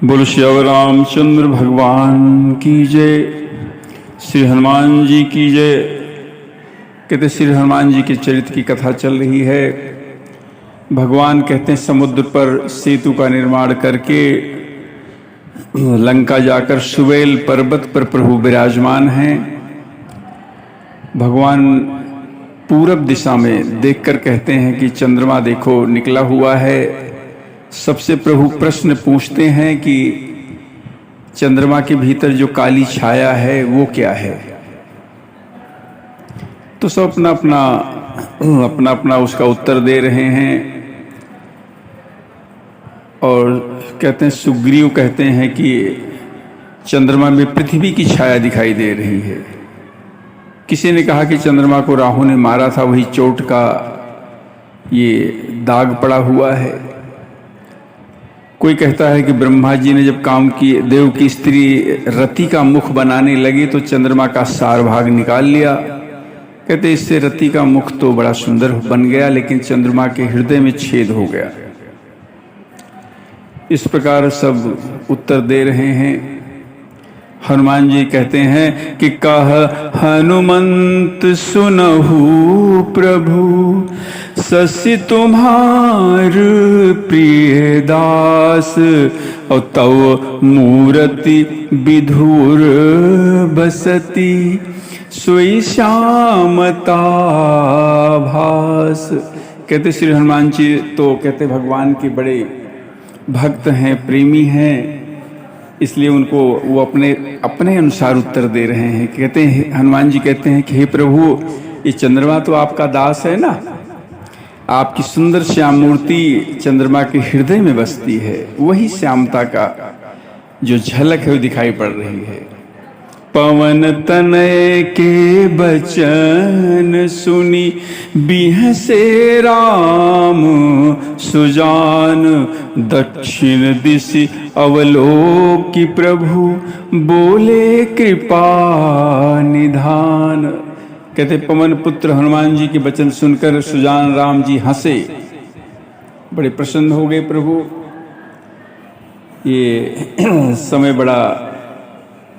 बोलो श्री रामचंद्र भगवान की जय, श्री हनुमान जी की जय। कहते श्री हनुमान जी के चरित्र की कथा चल रही है। भगवान कहते हैं समुद्र पर सेतु का निर्माण करके लंका जाकर सुवेल पर्वत पर प्रभु विराजमान हैं। भगवान पूरब दिशा में देखकर कहते हैं कि चंद्रमा देखो निकला हुआ है। सबसे प्रभु प्रश्न पूछते हैं कि चंद्रमा के भीतर जो काली छाया है वो क्या है। तो सब अपना अपना उसका उत्तर दे रहे हैं। और कहते हैं सुग्रीव कहते हैं कि चंद्रमा में पृथ्वी की छाया दिखाई दे रही है। किसी ने कहा कि चंद्रमा को राहु ने मारा था, वही चोट का ये दाग पड़ा हुआ है। कोई कहता है कि ब्रह्मा जी ने जब काम किए, देव की स्त्री रति का मुख बनाने लगी तो चंद्रमा का सार भाग निकाल लिया। कहते इससे रति का मुख तो बड़ा सुंदर बन गया, लेकिन चंद्रमा के हृदय में छेद हो गया। इस प्रकार सब उत्तर दे रहे हैं। हनुमान जी कहते हैं कि कह हनुमंत सुनहु प्रभु ससि तुम्हार प्रिय दास, और तव मूरति विधुर बसती सोई श्यामता भास। कहते श्री हनुमान जी तो कहते भगवान के बड़े भक्त हैं, प्रेमी हैं, इसलिए उनको वो अपने अनुसार उत्तर दे रहे हैं। कहते हैं हनुमान जी कहते हैं कि हे प्रभु, ये चंद्रमा तो आपका दास है ना, आपकी सुंदर श्याम मूर्ति चंद्रमा के हृदय में बसती है, वही श्यामता का जो झलक है वो दिखाई पड़ रही है। पवन तनय के बचन सुनी बिहसे राम सुजान, दक्षिण दिशि अवलोकी प्रभु बोले कृपा निधान। कहते पवन पुत्र हनुमान जी के वचन सुनकर सुजान राम जी हंसे, बड़े प्रसन्न हो गए। प्रभु ये समय बड़ा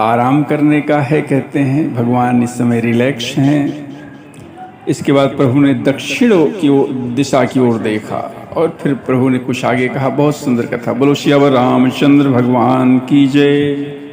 आराम करने का है, कहते हैं भगवान इस समय रिलैक्स हैं। इसके बाद प्रभु ने दक्षिण की दिशा की ओर देखा और फिर प्रभु ने कुछ आगे कहा। बहुत सुंदर कथा। बोलो श्री रामचंद्र भगवान की जय।